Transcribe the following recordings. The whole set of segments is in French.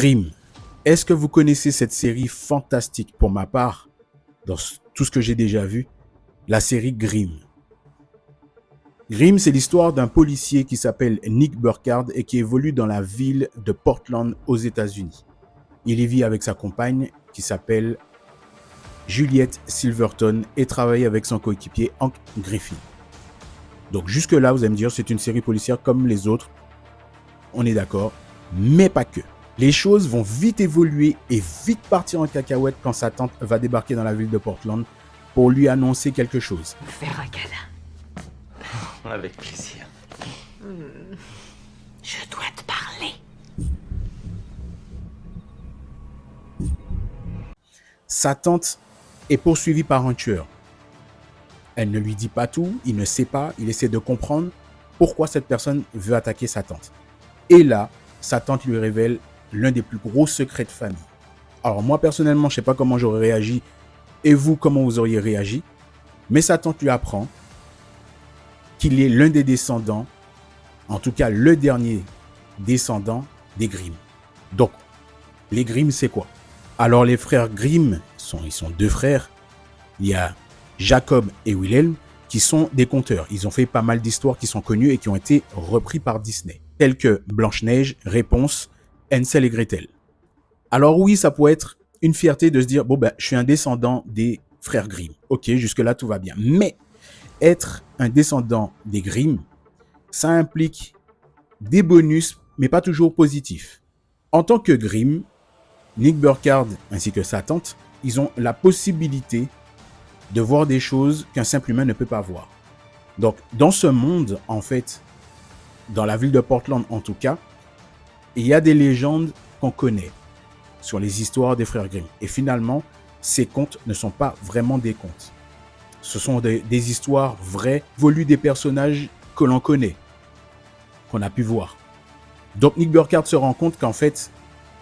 Grimm. Est-ce que vous connaissez cette série fantastique? Pour ma part, dans tout ce que j'ai déjà vu, la série Grimm. Grimm, c'est l'histoire d'un policier qui s'appelle Nick Burkhardt et qui évolue dans la ville de Portland aux États-Unis. Il y vit avec sa compagne qui s'appelle Juliette Silverton et travaille avec son coéquipier Hank Griffin. Donc jusque-là, vous allez me dire, c'est une série policière comme les autres. On est d'accord, mais pas que. Les choses vont vite évoluer et vite partir en cacahuète quand sa tante va débarquer dans la ville de Portland pour lui annoncer quelque chose. Vous faire un câlin. Avec plaisir. Je dois te parler. Sa tante est poursuivie par un tueur. Elle ne lui dit pas tout, il ne sait pas, il essaie de comprendre pourquoi cette personne veut attaquer sa tante. Et là, sa tante lui révèle l'un des plus gros secrets de famille. Alors moi personnellement, je ne sais pas comment j'aurais réagi et vous, comment vous auriez réagi, mais sa tante lui apprend qu'il est l'un des descendants, en tout cas le dernier descendant des Grimm. Donc, les Grimm, c'est quoi? Alors les frères Grimm, ils sont deux frères. Il y a Jacob et Wilhelm qui sont des conteurs. Ils ont fait pas mal d'histoires qui sont connues et qui ont été repris par Disney, telles que Blanche-Neige, Réponse, Hansel et Gretel. Alors oui, ça pourrait être une fierté de se dire, bon ben, je suis un descendant des frères Grimm. Ok, jusque-là, tout va bien. Mais être un descendant des Grimm, ça implique des bonus, mais pas toujours positifs. En tant que Grimm, Nick Burkhardt ainsi que sa tante, ils ont la possibilité de voir des choses qu'un simple humain ne peut pas voir. Donc, dans ce monde, en fait, dans la ville de Portland en tout cas, il y a des légendes qu'on connaît sur les histoires des frères Grimm. Et finalement, ces contes ne sont pas vraiment des contes. Ce sont des histoires vraies, volues des personnages que l'on connaît, qu'on a pu voir. Donc Nick Burkhardt se rend compte qu'en fait,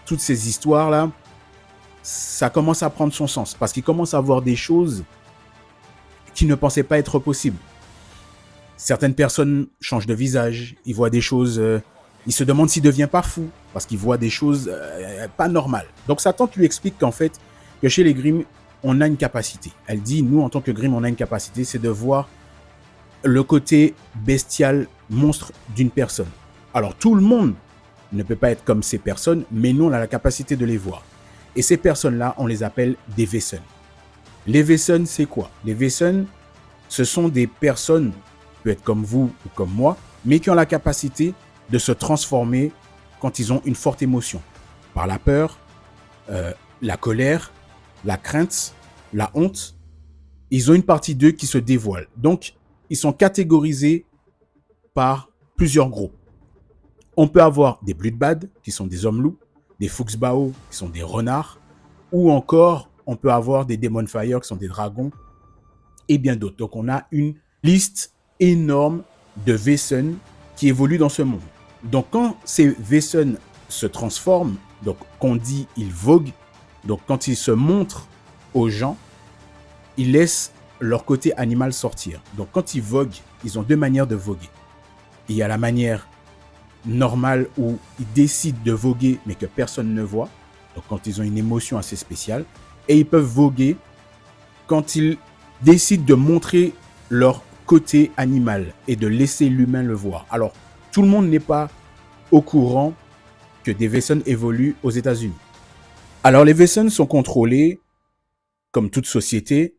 toutes ces histoires-là, ça commence à prendre son sens. Parce qu'il commence à voir des choses qu'il ne pensait pas être possibles. Certaines personnes changent de visage, ils voient des choses... il se demande s'il ne devient pas fou, parce qu'il voit des choses pas normales. Donc sa tante lui explique qu'en fait, que chez les Grimm, on a une capacité. Elle dit, nous, en tant que Grimm, on a une capacité, c'est de voir le côté bestial, monstre d'une personne. Alors tout le monde ne peut pas être comme ces personnes, mais nous, on a la capacité de les voir. Et ces personnes-là, on les appelle des Wesen. Les Wesen, c'est quoi? Les Wesen, ce sont des personnes, peut être comme vous ou comme moi, mais qui ont la capacité de se transformer quand ils ont une forte émotion. Par la peur, la colère, la crainte, la honte. Ils ont une partie d'eux qui se dévoile. Donc, ils sont catégorisés par plusieurs groupes. On peut avoir des Bloodbad, qui sont des hommes loups, des Fuchsbao, qui sont des renards, ou encore, on peut avoir des Demon Fire, qui sont des dragons, et bien d'autres. Donc, on a une liste énorme de Wesen qui évoluent dans ce monde. Donc, quand ces Wesen se transforment, donc qu'on dit ils voguent, donc quand ils se montrent aux gens, ils laissent leur côté animal sortir. Donc, quand ils voguent, ils ont deux manières de voguer. Il y a la manière normale où ils décident de voguer, mais que personne ne voit. Donc, quand ils ont une émotion assez spéciale. Et ils peuvent voguer quand ils décident de montrer leur côté animal et de laisser l'humain le voir. Alors, tout le monde n'est pas au courant que des Wesen évoluent aux États-Unis. Alors, les Wesen sont contrôlés, comme toute société,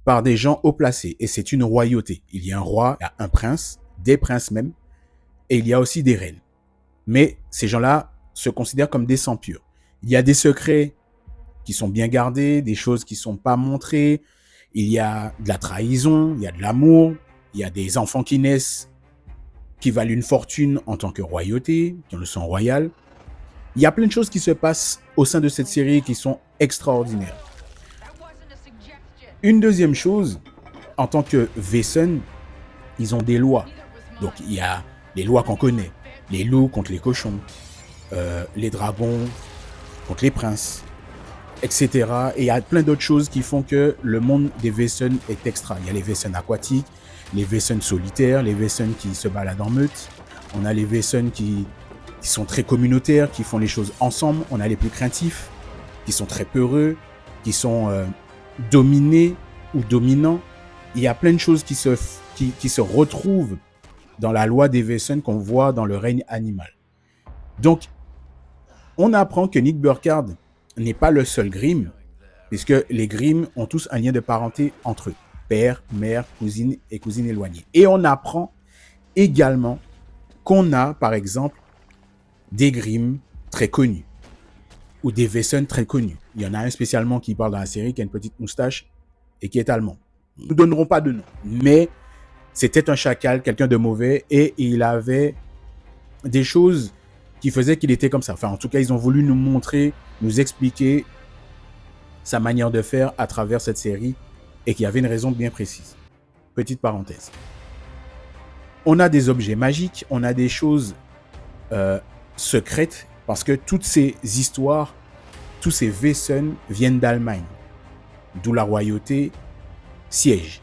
par des gens haut placés. Et c'est une royauté. Il y a un roi, il y a un prince, des princes même, et il y a aussi des reines. Mais ces gens-là se considèrent comme des sangs purs. Il y a des secrets qui sont bien gardés, des choses qui ne sont pas montrées. Il y a de la trahison, il y a de l'amour, il y a des enfants qui naissent qui valent une fortune en tant que royauté, qui ont le sang royal. Il y a plein de choses qui se passent au sein de cette série qui sont extraordinaires. Une deuxième chose, en tant que Wesen, ils ont des lois. Donc il y a les lois qu'on connaît, les loups contre les cochons, les dragons contre les princes, etc. Et il y a plein d'autres choses qui font que le monde des Wesen est extra. Il y a les Wesen aquatiques, les Wesen solitaires, les Wesen qui se baladent en meute. On a les Wesen qui qui sont très communautaires, qui font les choses ensemble. On a les plus craintifs, qui sont très peureux, qui sont dominés ou dominants. Il y a plein de choses qui se retrouvent dans la loi d'Evison qu'on voit dans le règne animal. Donc, on apprend que Nick Burkhardt n'est pas le seul Grimm, puisque les Grimm ont tous un lien de parenté entre eux. Père, mère, cousine et cousine éloignée. Et on apprend également qu'on a, par exemple, des Grimm très connus ou des Wesson très connus. Il y en a un spécialement qui parle dans la série, qui a une petite moustache et qui est allemand. Nous ne donnerons pas de nom, mais c'était un chacal, quelqu'un de mauvais, et il avait des choses qui faisaient qu'il était comme ça. Enfin, en tout cas, ils ont voulu nous montrer, nous expliquer sa manière de faire à travers cette série et qu'il y avait une raison bien précise. Petite parenthèse. On a des objets magiques, on a des choses secrètes, parce que toutes ces histoires, tous ces Wesson viennent d'Allemagne, d'où la royauté siège.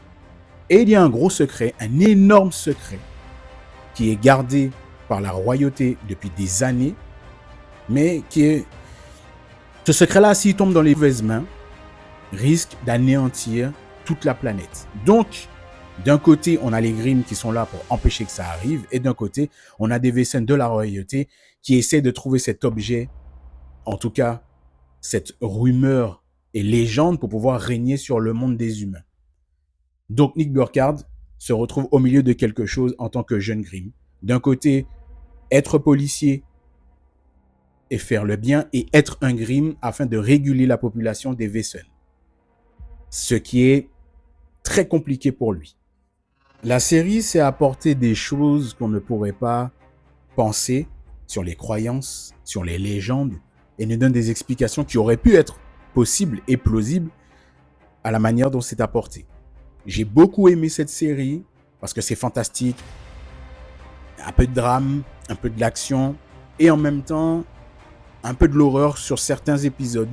Et il y a un gros secret, un énorme secret, qui est gardé par la royauté depuis des années, mais qui est... Ce secret-là, s'il tombe dans les mauvaises mains, risque d'anéantir toute la planète. Donc, d'un côté, on a les Grimm qui sont là pour empêcher que ça arrive, et d'un côté, on a des Wesson de la royauté qui essaient de trouver cet objet, en tout cas, cette rumeur et légende pour pouvoir régner sur le monde des humains. Donc, Nick Burkhardt se retrouve au milieu de quelque chose en tant que jeune Grimm. D'un côté, être policier et faire le bien, et être un Grimm afin de réguler la population des Wesson. Ce qui est très compliqué pour lui. La série s'est apporté des choses qu'on ne pourrait pas penser sur les croyances, sur les légendes, et nous donne des explications qui auraient pu être possibles et plausibles à la manière dont c'est apporté. J'ai beaucoup aimé cette série parce que c'est fantastique, un peu de drame, un peu de l'action, et en même temps, un peu de l'horreur sur certains épisodes,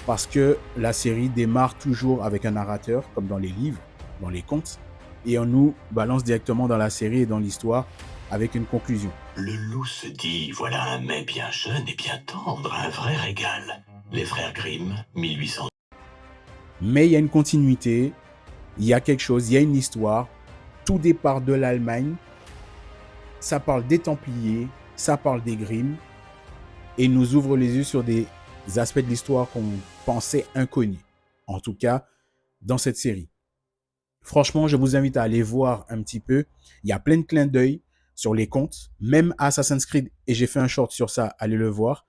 parce que la série démarre toujours avec un narrateur, comme dans les livres, dans les contes, et on nous balance directement dans la série et dans l'histoire avec une conclusion. Le loup se dit, voilà un mets bien jeune et bien tendre, un vrai régal. Les frères Grimm, 1800. Mais il y a une continuité, il y a quelque chose, il y a une histoire. Tout départ de l'Allemagne, ça parle des Templiers, ça parle des Grimm, et nous ouvre les yeux sur des aspects de l'histoire qu'on pensait inconnus. En tout cas, dans cette série. Franchement, je vous invite à aller voir un petit peu. Il y a plein de clins d'œil sur les contes, même Assassin's Creed, et j'ai fait un short sur ça, allez le voir,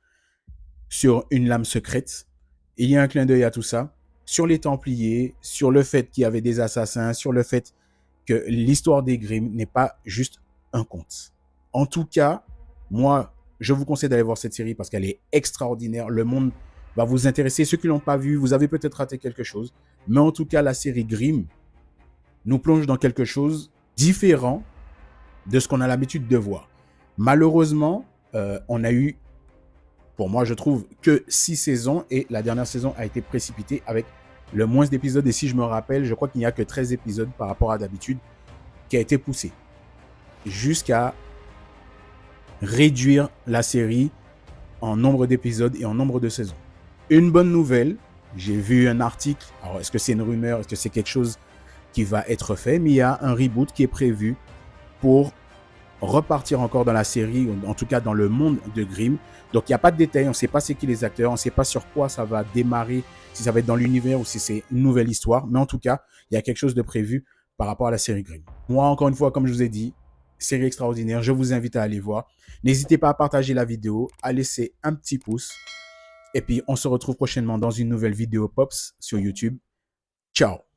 sur une lame secrète. Il y a un clin d'œil à tout ça, sur les Templiers, sur le fait qu'il y avait des assassins, sur le fait que l'histoire des Grimm n'est pas juste un conte. En tout cas, moi, je vous conseille d'aller voir cette série parce qu'elle est extraordinaire. Le monde va vous intéresser. Ceux qui ne l'ont pas vu, vous avez peut-être raté quelque chose. Mais en tout cas, la série Grimm nous plonge dans quelque chose différent de ce qu'on a l'habitude de voir. Malheureusement, on a eu, pour moi, je trouve, que 6 saisons et la dernière saison a été précipitée avec le moins d'épisodes. Et si je me rappelle, je crois qu'il n'y a que 13 épisodes par rapport à d'habitude qui a été poussé jusqu'à réduire la série en nombre d'épisodes et en nombre de saisons. Une bonne nouvelle, j'ai vu un article, alors est-ce que c'est une rumeur, est-ce que c'est quelque chose qui va être fait, mais il y a un reboot qui est prévu pour repartir encore dans la série, en tout cas dans le monde de Grimm. Donc il n'y a pas de détails, on ne sait pas c'est qui les acteurs, on ne sait pas sur quoi ça va démarrer, si ça va être dans l'univers ou si c'est une nouvelle histoire, mais en tout cas, il y a quelque chose de prévu par rapport à la série Grimm. Moi, encore une fois, comme je vous ai dit, série extraordinaire, je vous invite à aller voir. N'hésitez pas à partager la vidéo, à laisser un petit pouce, et puis on se retrouve prochainement dans une nouvelle vidéo Pops sur YouTube. Ciao!